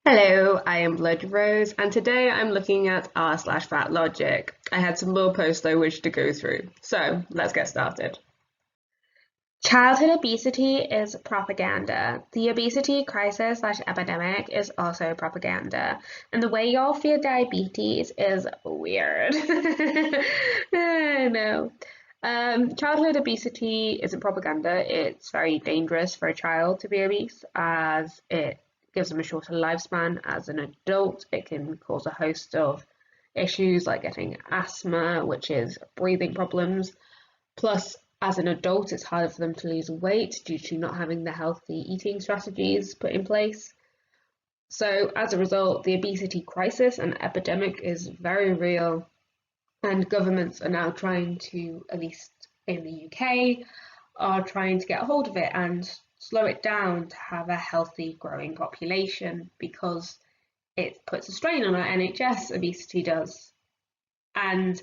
Hello, I am Blood Rose, and today I'm looking at r/Fatlogic. I had some more posts I wish to go through, so let's get started. Childhood obesity is propaganda. The obesity crisis/epidemic is also propaganda, and the way y'all fear diabetes is weird. No. Childhood obesity isn't propaganda. It's very dangerous for a child to be obese, as it gives them a shorter lifespan. As an adult, it can cause a host of issues like getting asthma, which is breathing problems. Plus, as an adult, it's harder for them to lose weight due to not having the healthy eating strategies put in place. So, as a result, the obesity crisis and epidemic is very real, and governments are now trying to, at least in the UK, are trying to get a hold of it and slow it down to have a healthy growing population because it puts a strain on our NHS, obesity does. And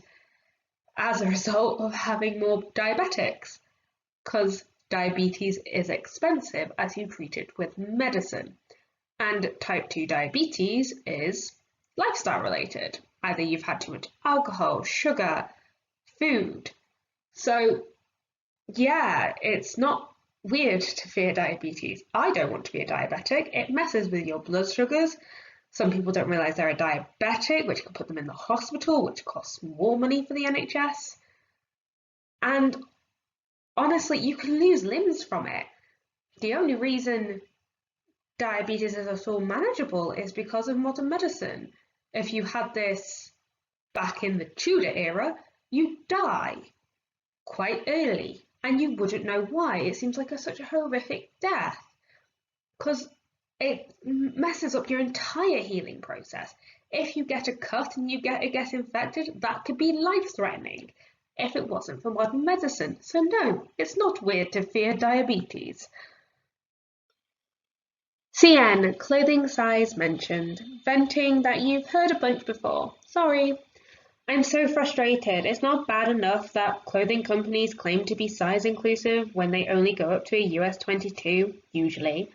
as a result of having more diabetics, because diabetes is expensive as you treat it with medicine. And type 2 diabetes is lifestyle related. Either you've had too much alcohol, sugar, food. So, yeah, it's not weird to fear diabetes. I don't want to be a diabetic. It messes with your blood sugars. Some people don't realise they're a diabetic, which can put them in the hospital, which costs more money for the NHS. And honestly, you can lose limbs from it. The only reason diabetes is at all manageable is because of modern medicine. If you had this back in the Tudor era, you'd die quite early and you wouldn't know why. It seems like such a horrific death because it messes up your entire healing process. If you get a cut and it gets infected, that could be life-threatening if it wasn't for modern medicine. So no, it's not weird to fear diabetes. CN, clothing size mentioned. Venting that you've heard a bunch before. Sorry. I'm so frustrated. It's not bad enough that clothing companies claim to be size inclusive when they only go up to a US 22, usually.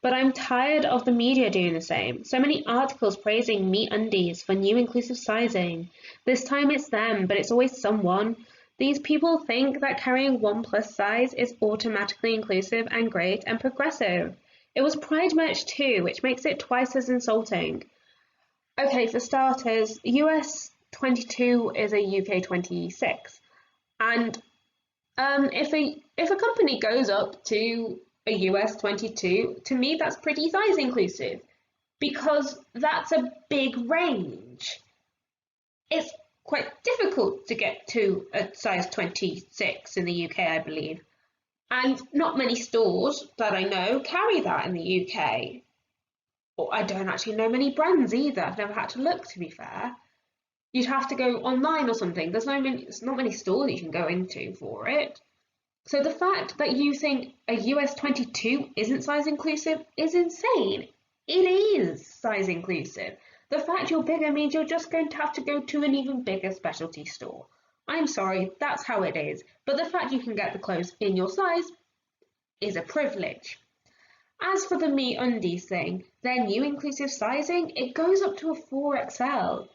But I'm tired of the media doing the same. So many articles praising MeUndies for new inclusive sizing. This time it's them, but it's always someone. These people think that carrying one plus size is automatically inclusive and great and progressive. It was Pride merch too, which makes it twice as insulting. Okay, for starters, US 22 is a UK 26. And if a company goes up to a US 22, to me that's pretty size inclusive because that's a big range. It's quite difficult to get to a size 26 in the UK, I believe. And not many stores that I know carry that in the UK. Or I don't actually know many brands either. I've never had to look, to be fair. You'd have to go online or something. There's not many stores you can go into for it. So the fact that you think a US 22 isn't size inclusive is insane. It is size inclusive. The fact you're bigger means you're just going to have to go to an even bigger specialty store. I'm sorry, that's how it is. But the fact you can get the clothes in your size is a privilege. As for the MeUndies thing, their new inclusive sizing, it goes up to a 4XL.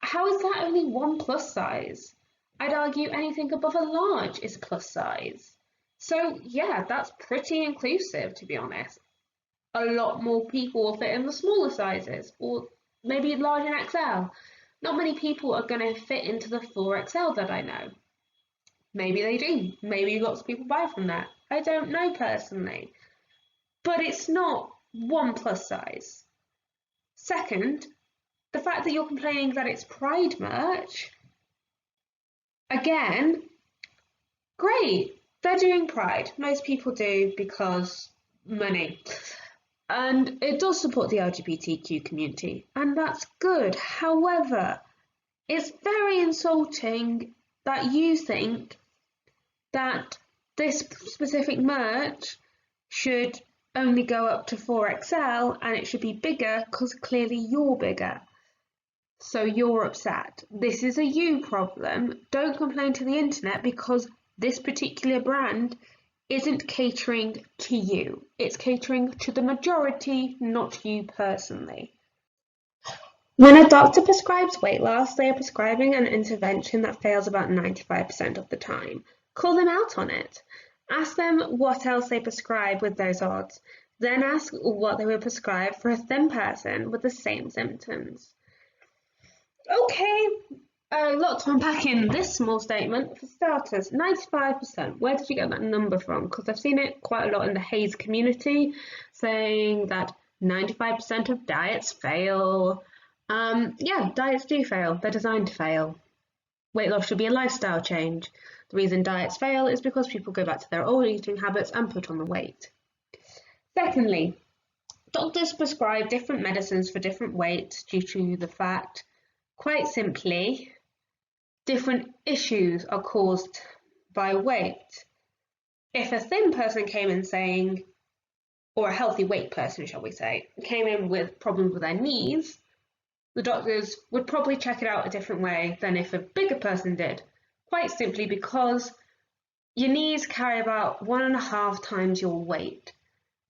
How is that only one plus size? I'd argue anything above a large is plus size. So yeah, that's pretty inclusive, to be honest. A lot more people will fit in the smaller sizes, or maybe large and XL. Not many people are going to fit into the 4XL that I know. Maybe they do. Maybe lots of people buy from that. I don't know personally. But it's not one plus size. Second, the fact that you're complaining that it's Pride merch, again, great. They're doing Pride. Most people do because money. And it does support the LGBTQ community, and that's good. However, it's very insulting that you think that this specific merch should only go up to 4XL and it should be bigger because clearly you're bigger. So you're upset. This is a you problem. Don't complain to the internet because this particular brand isn't catering to you. It's catering to the majority, not you personally. When a doctor prescribes weight loss, they are prescribing an intervention that fails about 95% of the time. Call them out on it. Ask them what else they prescribe with those odds. Then ask what they would prescribe for a thin person with the same symptoms. Okay, a lot to unpack in this small statement. For starters, 95%. Where did you get that number from? Because I've seen it quite a lot in the Haze community, saying that 95% of diets fail. Yeah, diets do fail. They're designed to fail. Weight loss should be a lifestyle change. The reason diets fail is because people go back to their old eating habits and put on the weight. Secondly, doctors prescribe different medicines for different weights due to the fact, quite simply, different issues are caused by weight. If a thin person came in saying, or a healthy weight person, shall we say, came in with problems with their knees, the doctors would probably check it out a different way than if a bigger person did, quite simply because your knees carry about 1.5 times your weight.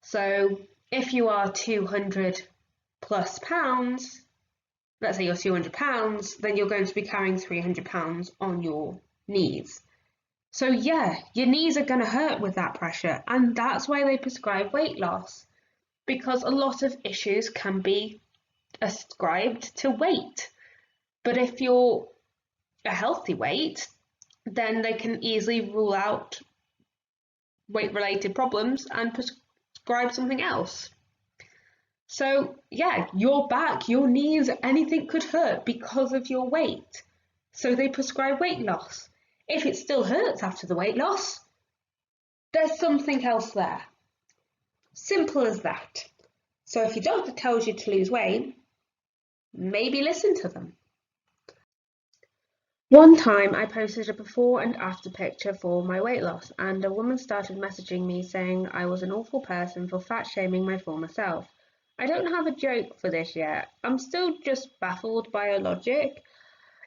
So if you are 200 plus pounds, let's say you're 200 pounds, then you're going to be carrying 300 pounds on your knees. So yeah, your knees are going to hurt with that pressure, and that's why they prescribe weight loss, because a lot of issues can be ascribed to weight. But if you're a healthy weight, then they can easily rule out weight-related problems and prescribe something else. So yeah, your back, your knees, anything could hurt because of your weight. So they prescribe weight loss. If it still hurts after the weight loss, there's something else there. Simple as that. So if your doctor tells you to lose weight, maybe listen to them. One time I posted a before and after picture for my weight loss, and a woman started messaging me saying I was an awful person for fat shaming my former self. I don't have a joke for this yet. I'm still just baffled by her logic.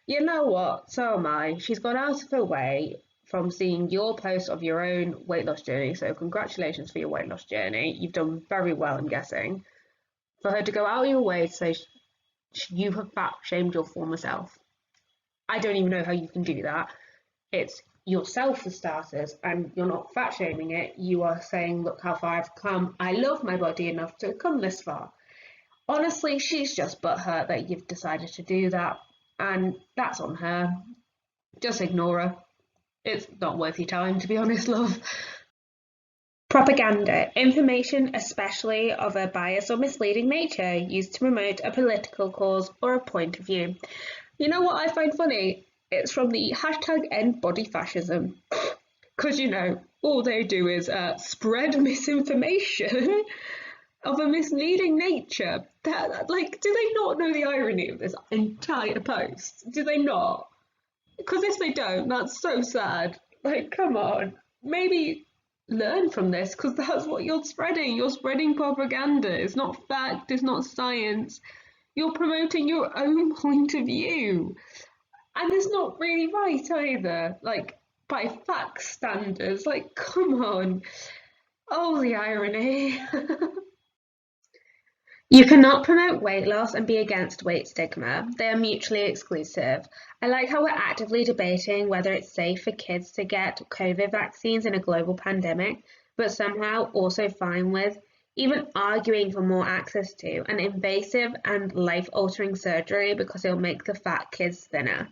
You know what? So am I. She's gone out of her way from seeing your post of your own weight loss journey, so congratulations for your weight loss journey. You've done very well, I'm guessing. For her to go out of your way to say you have fat shamed your former self. I don't even know how you can do that. It's yourself for starters, and you're not fat shaming it. You are saying, look how far I've come. I love my body enough to come this far. Honestly, she's just butthurt that you've decided to do that, and that's on her. Just ignore her. It's not worth your time, to be honest, love. Propaganda, information especially of a biased or misleading nature used to promote a political cause or a point of view. You know what I find funny? It's from the hashtag end body fascism. Because, you know, all they do is spread misinformation of a misleading nature. Like, do they not know the irony of this entire post? Do they not? Because if they don't, that's so sad. Like, come on. Maybe learn from this, because that's what you're spreading. You're spreading propaganda. It's not fact, it's not science. You're promoting your own point of view. And it's not really right either. Like, by fact standards. Like, come on. Oh, the irony. You cannot promote weight loss and be against weight stigma. They are mutually exclusive. I like how we're actively debating whether it's safe for kids to get COVID vaccines in a global pandemic, but somehow also fine with even arguing for more access to an invasive and life-altering surgery because it'll make the fat kids thinner.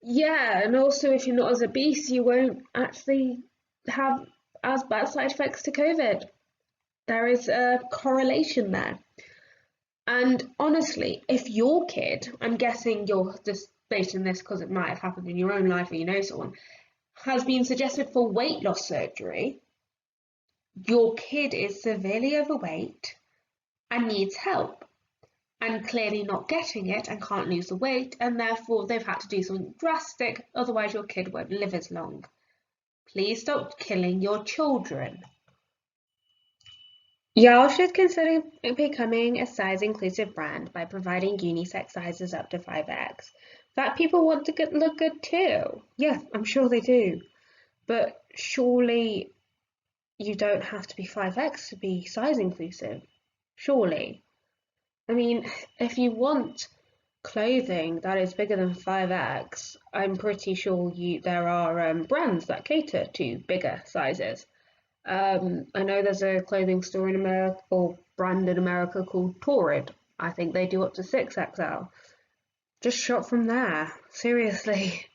Yeah, and also if you're not as obese, you won't actually have as bad side effects to COVID. There is a correlation there. And honestly, if your kid, I'm guessing you're just stating this because it might have happened in your own life or you know someone, has been suggested for weight loss surgery, your kid is severely overweight and needs help and clearly not getting it and can't lose the weight, and therefore they've had to do something drastic, otherwise your kid won't live as long. Please stop killing your children. Y'all should consider becoming a size-inclusive brand by providing unisex sizes up to 5X. Fat people want to look good too. Yeah, I'm sure they do. But surely you don't have to be 5x to be size inclusive, surely. I mean, if you want clothing that is bigger than 5x, I'm pretty sure there are brands that cater to bigger sizes. I know there's a clothing store in America, or brand in America, called Torrid. I think they do up to 6XL. Just shop from there. Seriously.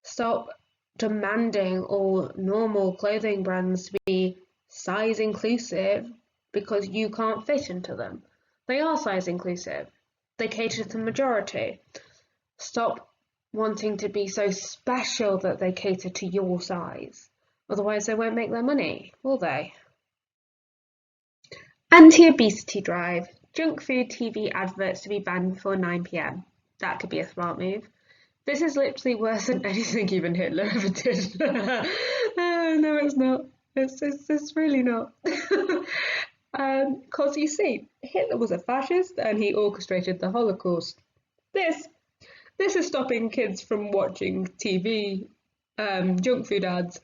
Stop demanding all normal clothing brands to be size inclusive because you can't fit into them. They are size inclusive. They cater to the majority. Stop wanting to be so special that they cater to your size. Otherwise they won't make their money, will they? Anti-obesity drive. Junk food TV adverts to be banned before 9 p.m. That could be a smart move. This is literally worse than anything even Hitler ever did. No, it's not. It's really not. Because you see, Hitler was a fascist and he orchestrated the Holocaust. This is stopping kids from watching TV junk food ads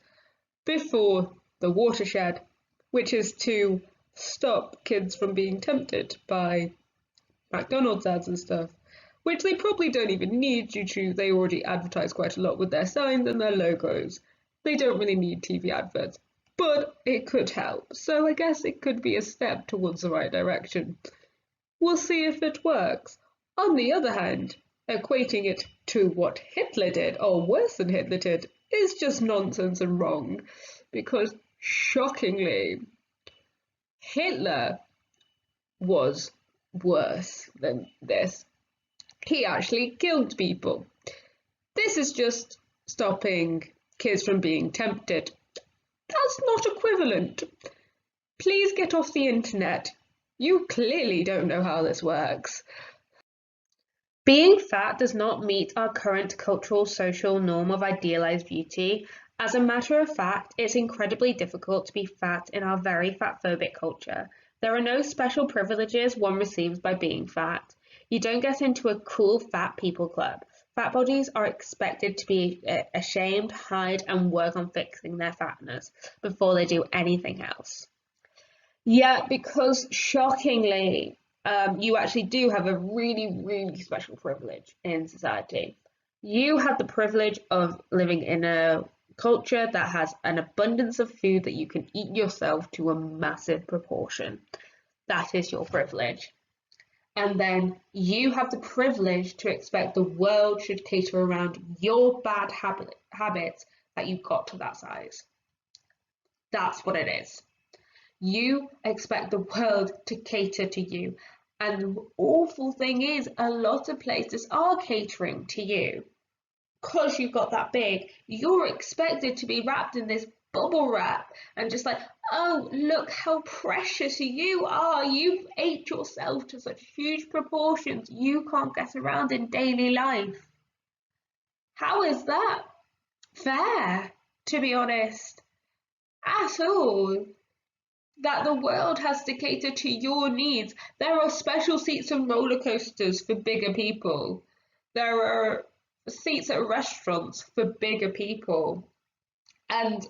before the watershed, which is to stop kids from being tempted by McDonald's ads and stuff, which they probably don't even need due to they already advertise quite a lot with their signs and their logos. They don't really need TV adverts, but it could help. So I guess it could be a step towards the right direction. We'll see if it works. On the other hand, equating it to what Hitler did, or worse than Hitler did, is just nonsense and wrong, because shockingly, Hitler was worse than this. He actually killed people. This is just stopping kids from being tempted. That's not equivalent. Please get off the internet. You clearly don't know how this works. Being fat does not meet our current cultural social norm of idealized beauty. As a matter of fact, it's incredibly difficult to be fat in our very fat-phobic culture. There are no special privileges one receives by being fat. You don't get into a cool fat people club. Fat bodies are expected to be ashamed, hide, and work on fixing their fatness before they do anything else. Yeah, because shockingly, you actually do have a really, really special privilege in society. You have the privilege of living in a culture that has an abundance of food that you can eat yourself to a massive proportion. That is your privilege. And then you have the privilege to expect the world should cater around your bad habits that you got to that size. That's what it is. You expect the world to cater to you. And the awful thing is, a lot of places are catering to you. Because you've got that big, you're expected to be wrapped in this bubble wrap and just like, oh, look how precious you are. You've ate yourself to such huge proportions. You can't get around in daily life. How is that fair, to be honest? At all. That the world has to cater to your needs. There are special seats on roller coasters for bigger people. There are seats at restaurants for bigger people. And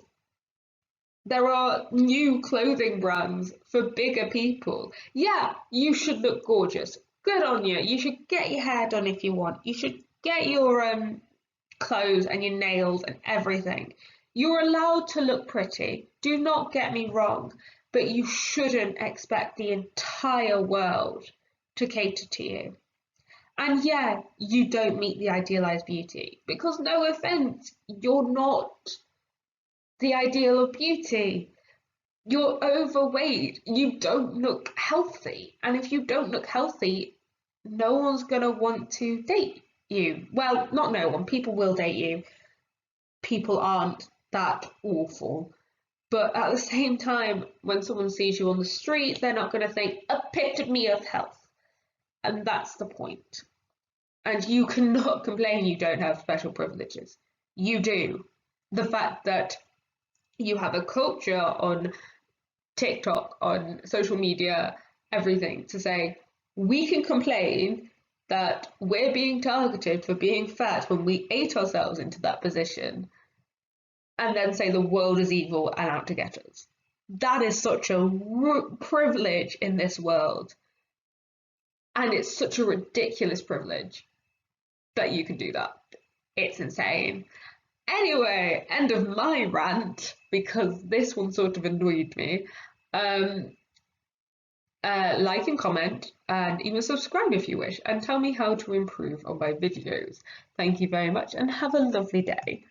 there are new clothing brands for bigger people. Yeah, you should look gorgeous. Good on you. You should get your hair done if you want. You should get your clothes and your nails and everything. You're allowed to look pretty. Do not get me wrong. But you shouldn't expect the entire world to cater to you. And yeah, you don't meet the idealized beauty, because no offense, you're not the ideal of beauty. You're overweight, you don't look healthy. And if you don't look healthy, no one's gonna want to date you. Well, not no one, people will date you. People aren't that awful. But at the same time, when someone sees you on the street, they're not going to think, epitome of health. And that's the point. And you cannot complain you don't have special privileges. You do. The fact that you have a culture on TikTok, on social media, everything, to say, we can complain that we're being targeted for being fat when we ate ourselves into that position, and then say the world is evil and out to get us. That is such a privilege in this world. And it's such a ridiculous privilege that you can do that. It's insane. Anyway, end of my rant because this one sort of annoyed me. Um, like and comment and even subscribe if you wish and tell me how to improve on my videos. Thank you very much and have a lovely day.